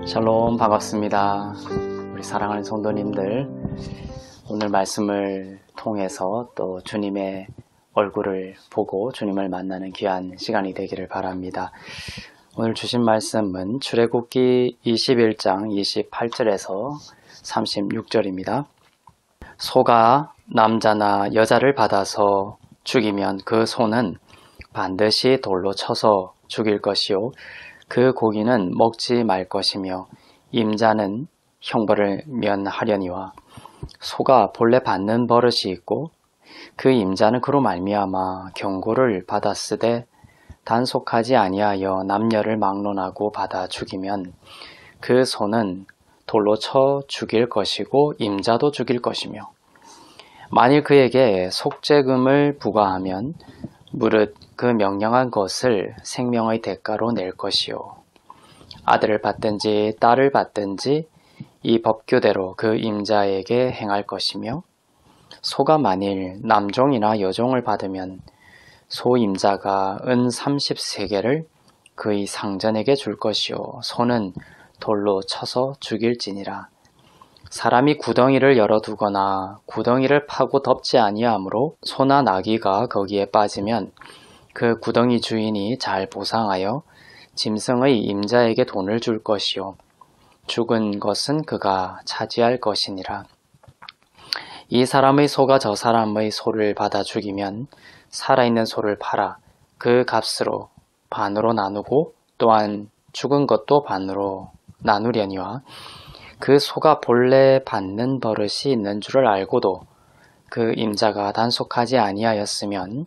샬롬, 반갑습니다. 우리 사랑하는 성도님들, 오늘 말씀을 통해서 또 주님의 얼굴을 보고 주님을 만나는 귀한 시간이 되기를 바랍니다. 오늘 주신 말씀은 출애굽기 21장 28절에서 36절입니다. 소가 남자나 여자를 받아서 죽이면 그 소는 반드시 돌로 쳐서 죽일 것이요 그 고기는 먹지 말 것이며 임자는 형벌을 면하려니와 소가 본래 받는 버릇이 있고 그 임자는 그로 말미암아 경고를 받았으되 단속하지 아니하여 남녀를 막론하고 받아 죽이면 그 소는 돌로 쳐 죽일 것이고 임자도 죽일 것이며 만일 그에게 속죄금을 부과하면 무릇 그 명령한 것을 생명의 대가로 낼 것이요 아들을 받든지 딸을 받든지 이 법규대로 그 임자에게 행할 것이며 소가 만일 남종이나 여종을 받으면 소 임자가 은 30세겔을 그의 상전에게 줄 것이요 소는 돌로 쳐서 죽일지니라. 사람이 구덩이를 열어두거나 구덩이를 파고 덮지 아니하므로 소나 나귀가 거기에 빠지면 그 구덩이 주인이 잘 보상하여 짐승의 임자에게 돈을 줄 것이요 죽은 것은 그가 차지할 것이니라. 이 사람의 소가 저 사람의 소를 받아 죽이면 살아있는 소를 팔아 그 값으로 반으로 나누고 또한 죽은 것도 반으로 나누려니와 그 소가 본래 받는 버릇이 있는 줄을 알고도 그 임자가 단속하지 아니하였으면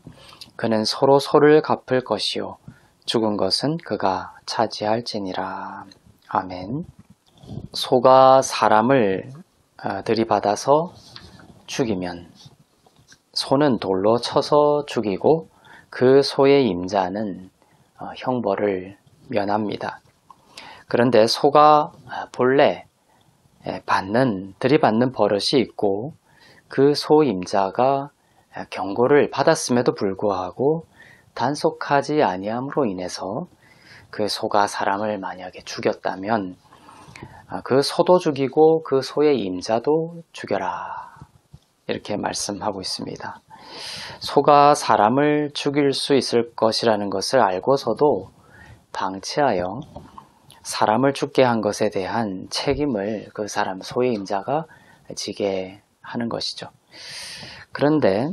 그는 서로 소를 갚을 것이요 죽은 것은 그가 차지할지니라. 아멘. 소가 사람을 들이받아서 죽이면 소는 돌로 쳐서 죽이고 그 소의 임자는 형벌을 면합니다. 그런데 소가 본래 들이받는 버릇이 있고 그 소 임자가 경고를 받았음에도 불구하고 단속하지 아니함으로 인해서 그 소가 사람을 만약에 죽였다면 그 소도 죽이고 그 소의 임자도 죽여라 이렇게 말씀하고 있습니다. 소가 사람을 죽일 수 있을 것이라는 것을 알고서도 방치하여 사람을 죽게 한 것에 대한 책임을 그 사람 소의 임자가 지게 하는 것이죠. 그런데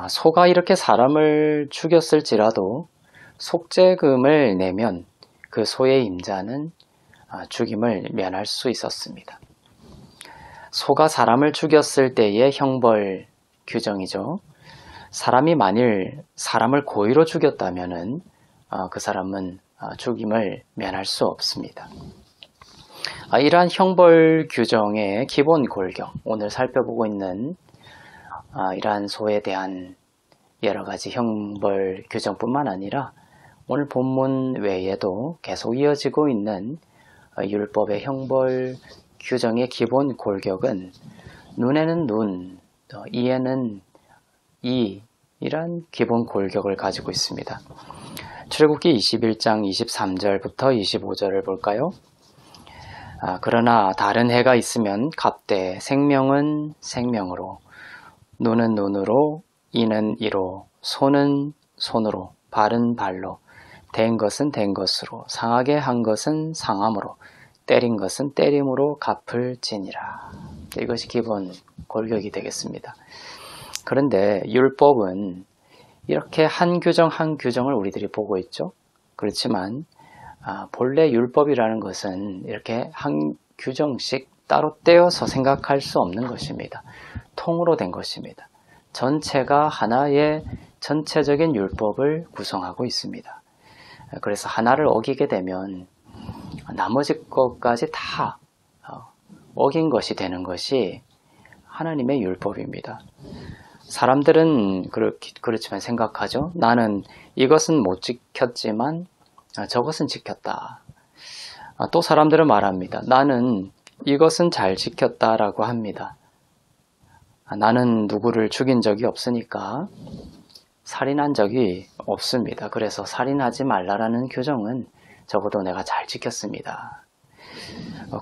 소가 이렇게 사람을 죽였을지라도 속죄금을 내면 그 소의 임자는 죽임을 면할 수 있었습니다. 소가 사람을 죽였을 때의 형벌 규정이죠. 사람이 만일 사람을 고의로 죽였다면은 그 사람은 죽임을 면할 수 없습니다. 이러한 형벌 규정의 기본 골격, 오늘 살펴보고 있는 이러한 소에 대한 여러 가지 형벌 규정뿐만 아니라 오늘 본문 외에도 계속 이어지고 있는 율법의 형벌 규정의 기본 골격은 눈에는 눈, 이에는 이 이란 기본 골격을 가지고 있습니다. 출애굽기 21장 23절부터 25절을 볼까요? 그러나 다른 해가 있으면 갑되 생명은 생명으로 눈은 눈으로 이는 이로 소는 손으로 발은 발로 된 것은 된 것으로 상하게 한 것은 상함으로 때린 것은 때림으로 갚을지니라. 이것이 기본 골격이 되겠습니다. 그런데 율법은 이렇게 한 규정 한 규정을 우리들이 보고 있죠. 그렇지만 본래 율법이라는 것은 이렇게 한 규정씩 따로 떼어서 생각할 수 없는 것입니다. 통으로 된 것입니다. 전체가 하나의 전체적인 율법을 구성하고 있습니다. 그래서 하나를 어기게 되면 나머지 것까지 다 어긴 것이 되는 것이 하나님의 율법입니다. 사람들은 그렇지만 생각하죠. 나는 이것은 못 지켰지만 저것은 지켰다. 또 사람들은 말합니다. 나는 이것은 잘 지켰다라고 합니다. 나는 누구를 죽인 적이 없으니까 살인한 적이 없습니다. 그래서 살인하지 말라라는 규정은 적어도 내가 잘 지켰습니다.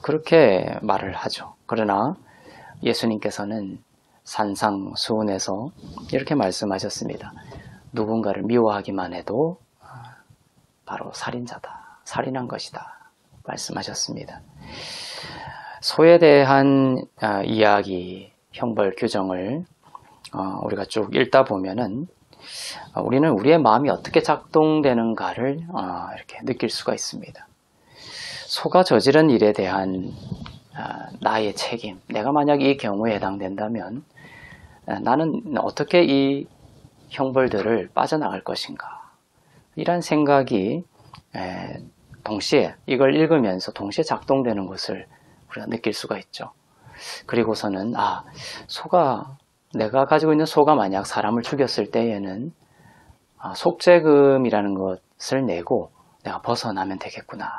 그렇게 말을 하죠. 그러나 예수님께서는 산상수훈에서 이렇게 말씀하셨습니다. 누군가를 미워하기만 해도 바로 살인자다, 살인한 것이다 말씀하셨습니다. 소에 대한 이야기, 형벌 규정을 우리가 쭉 읽다 보면은 우리는 우리의 마음이 어떻게 작동되는가를 이렇게 느낄 수가 있습니다. 소가 저지른 일에 대한 나의 책임, 내가 만약 이 경우에 해당된다면 나는 어떻게 이 형벌들을 빠져나갈 것인가, 이런 생각이 동시에 이걸 읽으면서 동시에 작동되는 것을 우리가 느낄 수가 있죠. 그리고서는 내가 가지고 있는 소가 만약 사람을 죽였을 때에는 속죄금이라는 것을 내고 내가 벗어나면 되겠구나,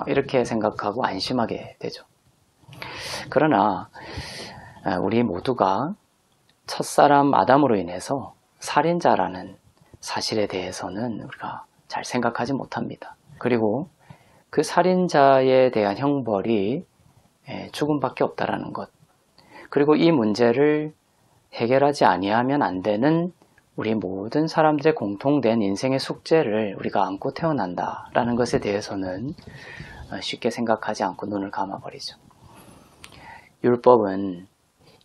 이렇게 생각하고 안심하게 되죠. 그러나 우리 모두가 첫사람 아담으로 인해서 살인자라는 사실에 대해서는 우리가 잘 생각하지 못합니다. 그리고 그 살인자에 대한 형벌이 죽음밖에 없다라는 것, 그리고 이 문제를 해결하지 아니하면 안 되는 우리 모든 사람들의 공통된 인생의 숙제를 우리가 안고 태어난다라는 것에 대해서는 쉽게 생각하지 않고 눈을 감아버리죠. 율법은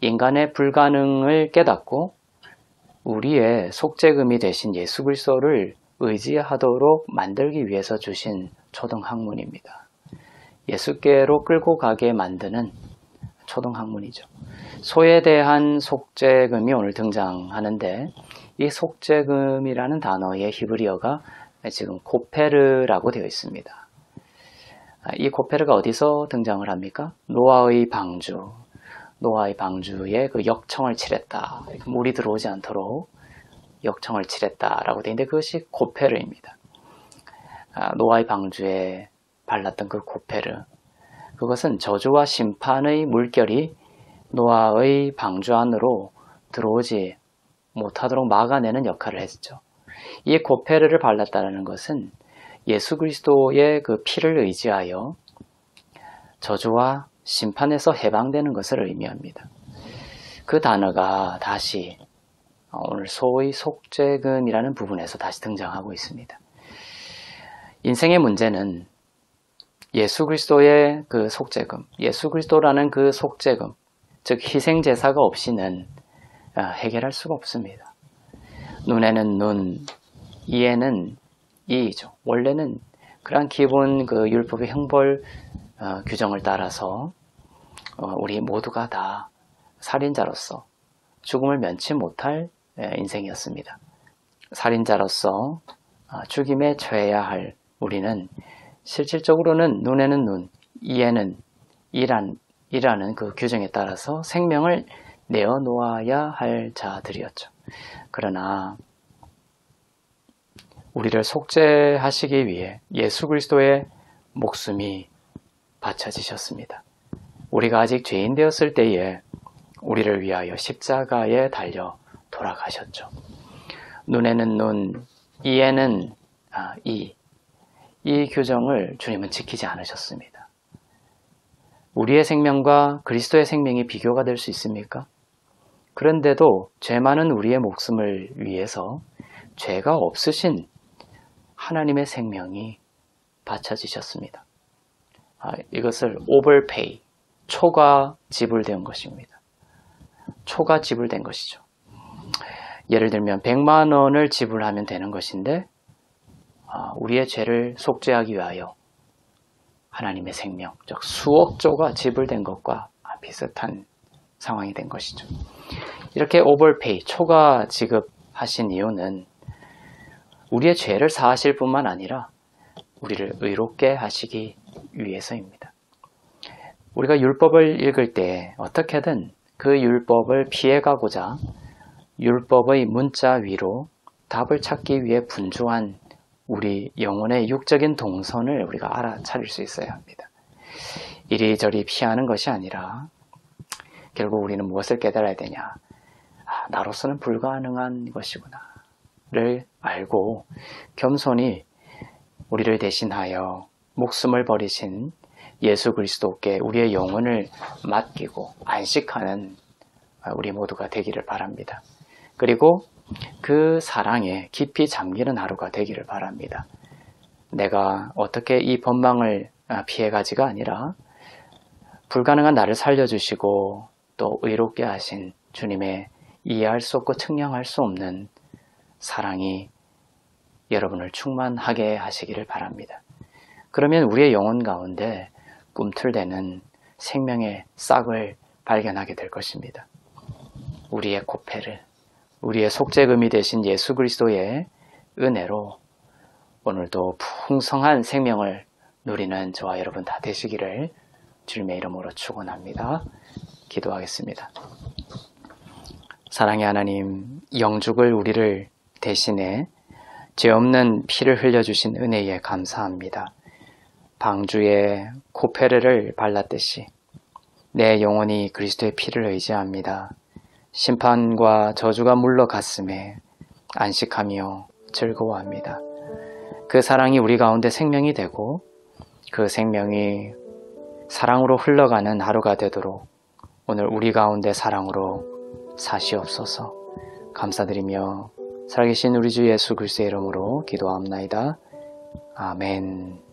인간의 불가능을 깨닫고 우리의 속죄금이 되신 예수 그리스도를 의지하도록 만들기 위해서 주신 초등학문입니다. 예수께로 끌고 가게 만드는 초등학문이죠. 소에 대한 속죄금이 오늘 등장하는데, 이 속죄금이라는 단어의 히브리어가 지금 코페르라고 되어 있습니다. 이 코페르가 어디서 등장을 합니까? 노아의 방주에 그 역청을 칠했다, 물이 들어오지 않도록 역청을 칠했다라고 되어 있는데, 그것이 코페르입니다. 노아의 방주에 발랐던 그 코페르, 그것은 저주와 심판의 물결이 노아의 방주 안으로 들어오지 못하도록 막아내는 역할을 했죠. 이 코페르를 발랐다는 것은 예수 그리스도의 그 피를 의지하여 저주와 심판에서 해방되는 것을 의미합니다. 그 단어가 다시 오늘 소의 속죄금이라는 부분에서 다시 등장하고 있습니다. 인생의 문제는 예수 그리스도의 그 속죄금, 예수 그리스도라는 그 속죄금, 즉 희생제사가 없이는 해결할 수가 없습니다. 눈에는 눈, 이에는 이이죠. 원래는 그러한 기본 그 율법의 형벌 규정을 따라서 우리 모두가 다 살인자로서 죽음을 면치 못할 인생이었습니다. 살인자로서 죽임에 처해야 할 우리는 실질적으로는 눈에는 눈, 이에는 이라는 그 규정에 따라서 생명을 내어놓아야 할 자들이었죠. 그러나 우리를 속죄하시기 위해 예수 그리스도의 목숨이 바쳐지셨습니다. 우리가 아직 죄인 되었을 때에 우리를 위하여 십자가에 달려 돌아가셨죠. 눈에는 눈, 이에는 이 규정을 주님은 지키지 않으셨습니다. 우리의 생명과 그리스도의 생명이 비교가 될 수 있습니까? 그런데도 죄 많은 우리의 목숨을 위해서 죄가 없으신 하나님의 생명이 바쳐지셨습니다. 이것을 overpay, 초과 지불된 것입니다. 초과 지불된 것이죠. 예를 들면 100만 원을 지불하면 되는 것인데 우리의 죄를 속죄하기 위하여 하나님의 생명, 즉 수억조가 지불된 것과 비슷한 상황이 된 것이죠. 이렇게 overpay, 초과 지급하신 이유는 우리의 죄를 사하실 뿐만 아니라 우리를 의롭게 하시기 위해서입니다. 우리가 율법을 읽을 때 어떻게든 그 율법을 피해가고자 율법의 문자 위로 답을 찾기 위해 분주한 우리 영혼의 육적인 동선을 우리가 알아차릴 수 있어야 합니다. 이리저리 피하는 것이 아니라 결국 우리는 무엇을 깨달아야 되냐, 나로서는 불가능한 것이구나 를 알고 겸손히 우리를 대신하여 목숨을 버리신 예수 그리스도께 우리의 영혼을 맡기고 안식하는 우리 모두가 되기를 바랍니다. 그리고 그 사랑에 깊이 잠기는 하루가 되기를 바랍니다. 내가 어떻게 이 법망을 피해가지가 아니라 불가능한 나를 살려주시고 또 의롭게 하신 주님의 이해할 수 없고 측량할 수 없는 사랑이 여러분을 충만하게 하시기를 바랍니다. 그러면 우리의 영혼 가운데 꿈틀대는 생명의 싹을 발견하게 될 것입니다. 우리의 코페르, 우리의 속죄금이 되신 예수 그리스도의 은혜로 오늘도 풍성한 생명을 누리는 저와 여러분 다 되시기를 주님의 이름으로 축원합니다. 기도하겠습니다. 사랑의 하나님, 영죽을 우리를 대신해 죄 없는 피를 흘려주신 은혜에 감사합니다. 방주에 코페르를 발랐듯이 내 영혼이 그리스도의 피를 의지합니다. 심판과 저주가 물러갔음에 안식하며 즐거워합니다. 그 사랑이 우리 가운데 생명이 되고 그 생명이 사랑으로 흘러가는 하루가 되도록 오늘 우리 가운데 사랑으로 사시옵소서. 감사드리며 살아계신 우리 주 예수 그리스도의 이름으로 기도합나이다. 아멘.